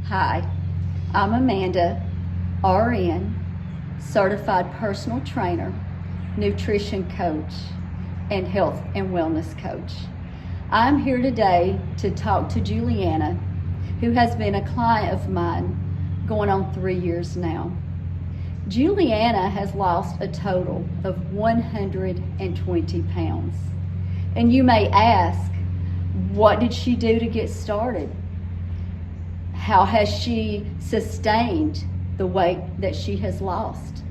Hi, I'm Amanda, RN, certified personal trainer, nutrition coach, and health and wellness coach. I'm here today to talk to Julianna, who has been a client of mine going on 3 years now. Julianna has lost a total of 120 pounds. And you may ask, what did she do to get started? How has she sustained the weight that she has lost?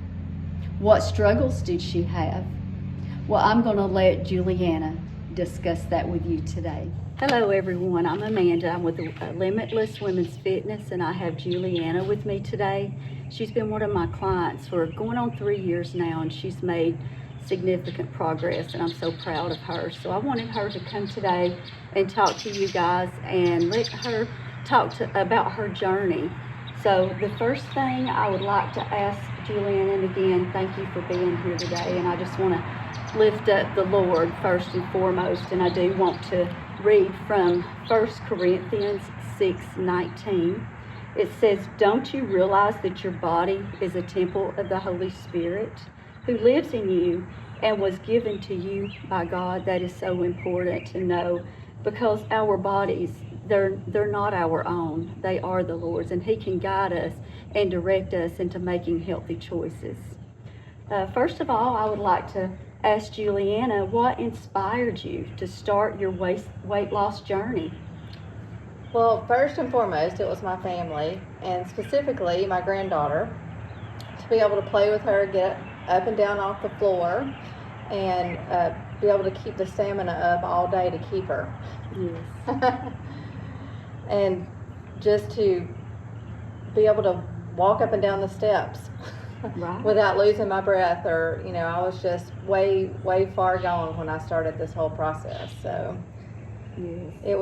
What struggles did she have? Well, I'm going to let Julianna discuss that with you today. Hello everyone, I'm Amanda. I'm with Limitless Women's Fitness, and I have Julianna with me today. She's been one of my clients for going on 3 years now, and she's made significant progress, and I'm so proud of her. So I wanted her to come today and talk to you guys and let her talk about her journey. So the first thing I would like to ask Julianna, and again, thank you for being here today, and I just want to lift up the Lord first and foremost, and I do want to read from 1 Corinthians 6:19. It says, "Don't you realize that your body is a temple of the Holy Spirit who lives in you and was given to you by God?" That is so important to know, because our bodies, they're not our own. They are the Lord's, and He can guide us and direct us into making healthy choices. First of all, I would like to ask Julianna, what inspired you to start your weight loss journey? Well, first and foremost, it was my family, and specifically my granddaughter. To be able to play with her, get up and down off the floor, and be able to keep the stamina up all day to keep her. Yes. And just to be able to walk up and down the steps Right. without losing my breath, or I was just way far gone when I started this whole process. So Yes. it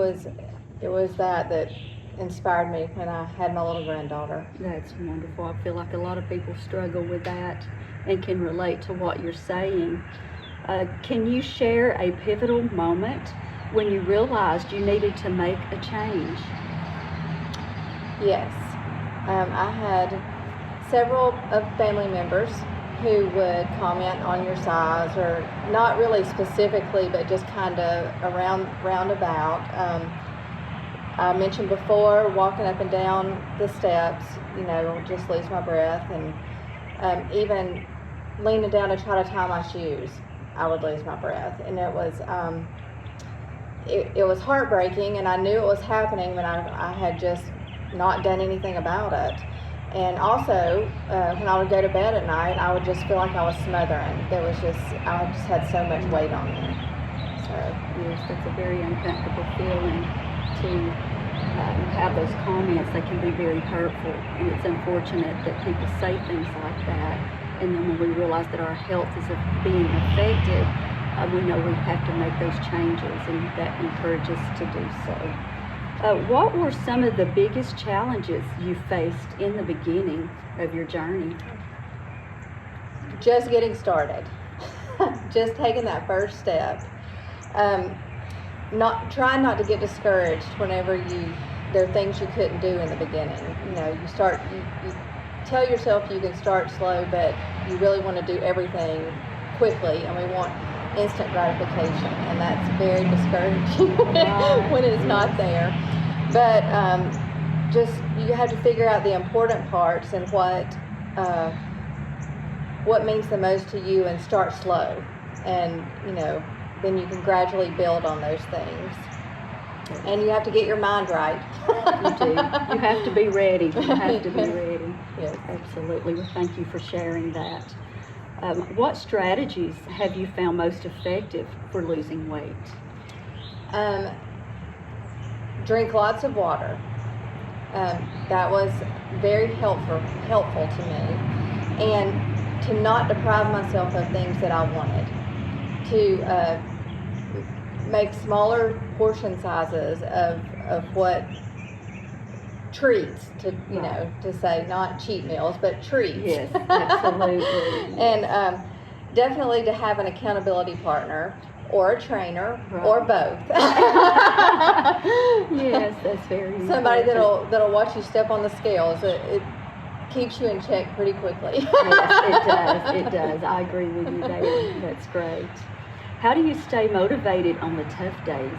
was that inspired me when I had my little granddaughter. That's wonderful. I feel like a lot of people struggle with that and can relate to what you're saying. Can you share a pivotal moment when you realized you needed to make a change? Yes. I had several of family members who would comment on your size, or not really specifically, but just kind of roundabout. I mentioned before, walking up and down the steps, just lose my breath, and even leaning down to try to tie my shoes, I would lose my breath, and it was heartbreaking, and I knew it was happening, but I had just not done anything about it. And also, when I would go to bed at night, I would just feel like I was smothering. I just had so much weight on me. So yes, that's a very uncomfortable feeling to have those comments. They can be very hurtful, and it's unfortunate that people say things like that, and then when we realize that our health is being affected, we know we have to make those changes, and that encourages us to do so. What were some of the biggest challenges you faced in the beginning of your journey? Just getting started, just taking that first step. Trying not to get discouraged whenever there are things you couldn't do in the beginning. You tell yourself you can start slow, but you really want to do everything quickly, and we want instant gratification, and that's very discouraging when it's not there. But just you have to figure out the important parts and what means the most to you, and start slow, and then you can gradually build on those things. And you have to get your mind right. You do. You have to be ready. You have to be ready. Yes. Absolutely. Well, thank you for sharing that. What strategies have you found most effective for losing weight? Drink lots of water. That was very helpful to me, and to not deprive myself of things that I wanted. To make smaller portion sizes of what treats, to say, not cheat meals, but treats. Yes, absolutely. And definitely to have an accountability partner or a trainer, Right. or both. Yes, that's very important. Somebody that'll watch you step on the scales. It keeps you in check pretty quickly. Yes, it does. I agree with you there. That's great. How do you stay motivated on the tough days?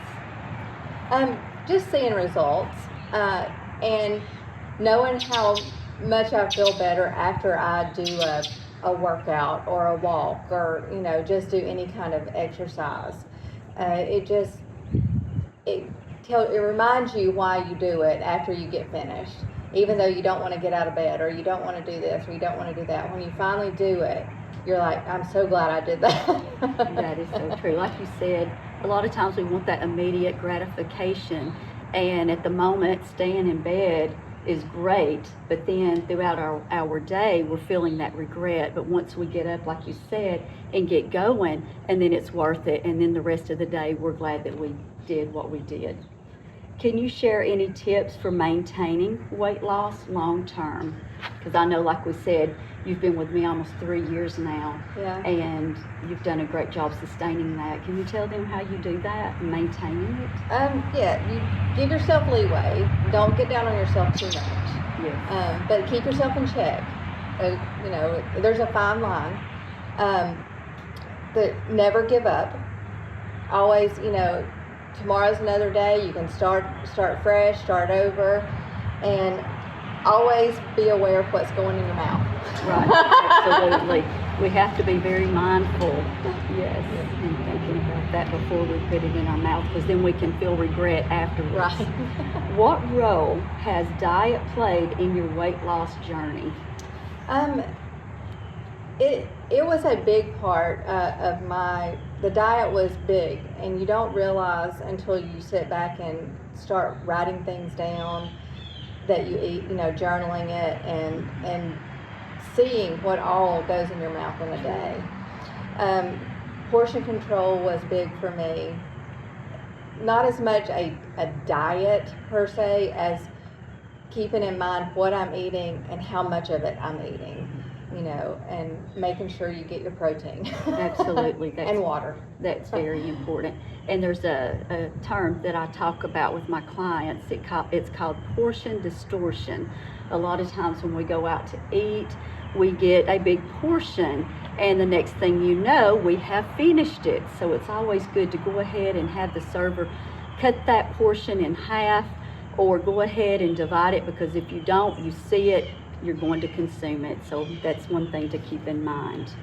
Just seeing results, and knowing how much I feel better after I do a workout or a walk, or just do any kind of exercise. It reminds you why you do it after you get finished, even though you don't want to get out of bed, or you don't want to do this, or you don't want to do that. When you finally do it, you're like, I'm so glad I did that. That is so true. Like you said, a lot of times we want that immediate gratification, and at the moment, staying in bed is great, but then throughout our day, we're feeling that regret. But once we get up, like you said, and get going, and then it's worth it, and then the rest of the day, we're glad that we did what we did. Can you share any tips for maintaining weight loss long term? Because I know, like we said, you've been with me almost 3 years now, Yeah. and you've done a great job sustaining that. Can you tell them how you do that, maintaining it? Yeah, you give yourself leeway. Don't get down on yourself too much. Yes. But keep yourself in check. There's a fine line. But never give up. Always, tomorrow's another day. You can start fresh, start over, and always be aware of what's going in your mouth. Right, absolutely. We have to be very mindful, yes, and thinking about that before we put it in our mouth, because then we can feel regret afterwards. Right. What role has diet played in your weight loss journey? It was a big part of the diet was big, and you don't realize until you sit back and start writing things down that you eat, journaling it and seeing what all goes in your mouth in a day. Portion control was big for me. Not as much a diet per se as keeping in mind what I'm eating and how much of it I'm eating, and making sure you get your protein. Absolutely. And water. That's very important. And there's a term that I talk about with my clients. It's called portion distortion. A lot of times when we go out to eat, we get a big portion, and the next thing you know, we have finished it. So it's always good to go ahead and have the server cut that portion in half, or go ahead and divide it, because if you don't, you see it, you're going to consume it. So that's one thing to keep in mind.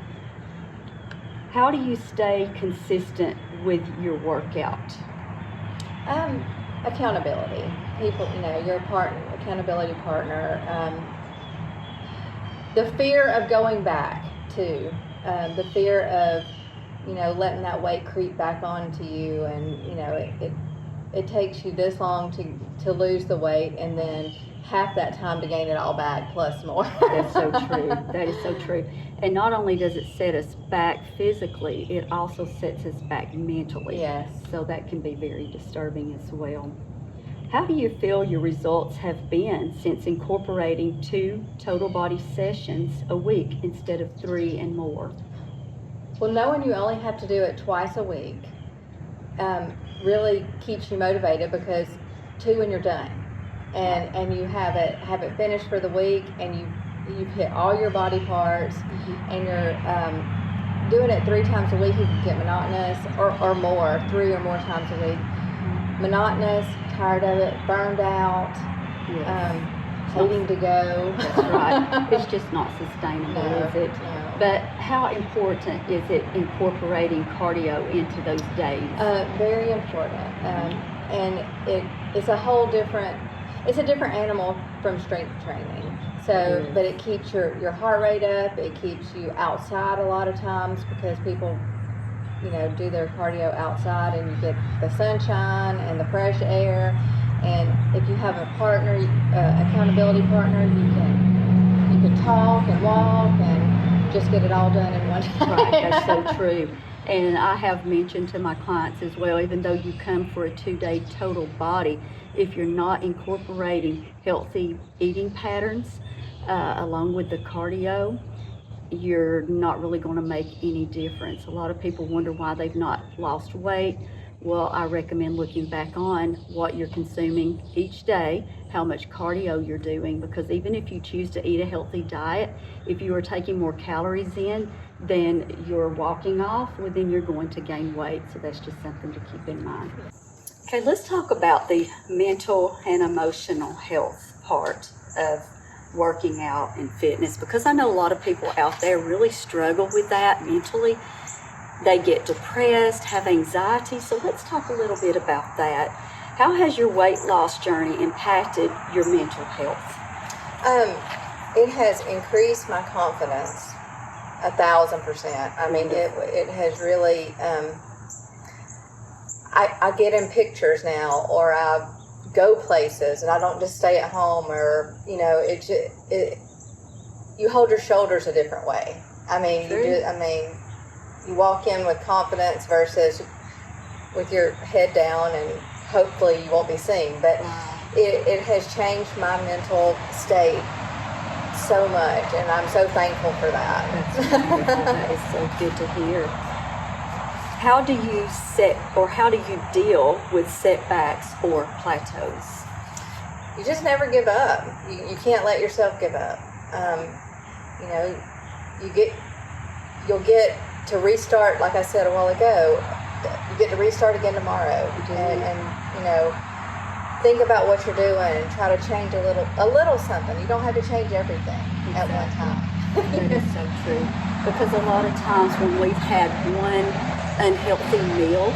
How do you stay consistent with your workout? Accountability. People, your accountability partner. The fear of going back too. The fear of, letting that weight creep back onto you, and it takes you this long to lose the weight, and then half that time to gain it all back plus more. That's so true. That is so true. And not only does it set us back physically, it also sets us back mentally. Yes. So that can be very disturbing as well. How do you feel your results have been since incorporating 2 total body sessions a week instead of 3 and more? Well, knowing you only have to do it twice a week really keeps you motivated, because 2 and you're done, and you have it finished for the week, and you've hit all your body parts, and you're doing it 3 times a week. You can get monotonous, or more, 3 or more times a week. Monotonous, tired of it, burned out, hating to go. That's right. It's just not sustainable, No, is it? no. But how important is it incorporating cardio into those days? Very important. And it's a whole different, it's a different animal from strength training. So, but it keeps your heart rate up. It keeps you outside a lot of times, because people, do their cardio outside, and you get the sunshine and the fresh air. And if you have a partner, accountability partner, you can talk and walk and just get it all done in one day. Right, that's so true. And I have mentioned to my clients as well, even though you come for a 2-day total body, if you're not incorporating healthy eating patterns along with the cardio, you're not really going to make any difference. A lot of people wonder why they've not lost weight. Well, I recommend looking back on what you're consuming each day, how much cardio you're doing, because even if you choose to eat a healthy diet, if you are taking more calories in than you're walking off, well, then you're going to gain weight. So that's just something to keep in mind. Okay, let's talk about the mental and emotional health part of working out and fitness, because I know a lot of people out there really struggle with that mentally. They get depressed, have anxiety. So let's talk a little bit about that. How has your weight loss journey impacted your mental health? It has increased my confidence 1,000%. I mean, it has really. I get in pictures now, or I go places, and I don't just stay at home, or you hold your shoulders a different way. I mean, you walk in with confidence versus with your head down, and hopefully you won't be seen. But it has changed my mental state so much, and I'm so thankful for that. That's wonderful. That is so good to hear. How do you deal with setbacks or plateaus? You just never give up. You can't let yourself give up. You'll get to restart, like I said a while ago. You get to restart again tomorrow, and think about what you're doing and try to change a little something. You don't have to change everything at one time. That is so true, because a lot of times when we've had one unhealthy meal,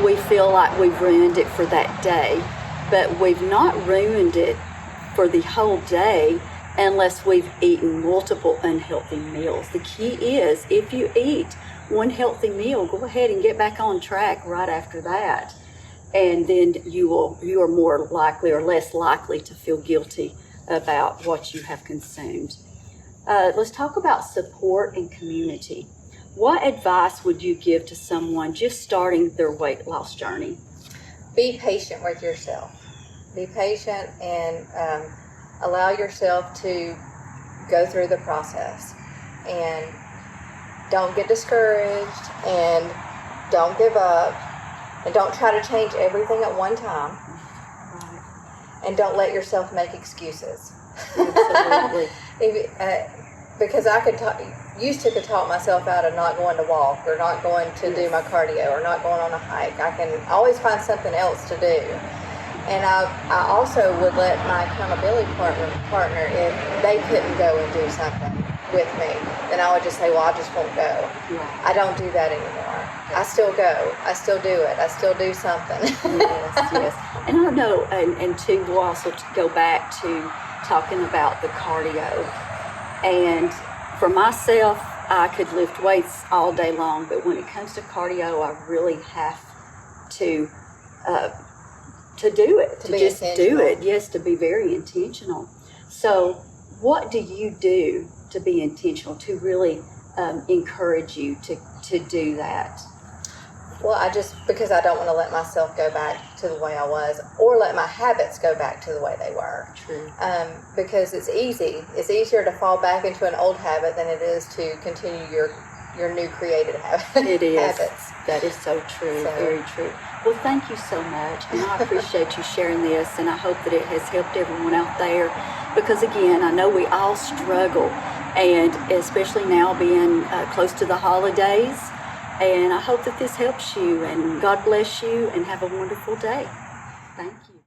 we feel like we've ruined it for that day, but we've not ruined it for the whole day unless we've eaten multiple unhealthy meals. The key is, if you eat one healthy meal, go ahead and get back on track right after that, and then you are more likely or less likely to feel guilty about what you have consumed. Let's talk about support and community. What advice would you give to someone just starting their weight loss journey? Be patient with yourself. Be patient and allow yourself to go through the process. And don't get discouraged, and don't give up, and don't try to change everything at one time. Right. And don't let yourself make excuses. Absolutely. Because I used to talk myself out of not going to walk, or not going to do my cardio, or not going on a hike. I can always find something else to do. And I also would let my accountability partner, if they couldn't go and do something with me, then I would just say, well, I just won't go. Yeah. I I don't do that anymore. I still go. I still do it. I still do something. Yes. And I know, and too, we'll also go back to talking about the cardio. And for myself, I could lift weights all day long, but when it comes to cardio, I really have to do it, to just do it. Yes, to be very intentional. So what do you do to be intentional, to really encourage you to do that? Well, because I don't want to let myself go back to the way I was, or let my habits go back to the way they were. True. Because it's easy. It's easier to fall back into an old habit than it is to continue your new created habit. It is. habits. That is so true. Very true. Well, thank you so much, and I appreciate you sharing this, and I hope that it has helped everyone out there, because again, I know we all struggle, and especially now being close to the holidays, and I hope that this helps you, and God bless you, and have a wonderful day. Thank you.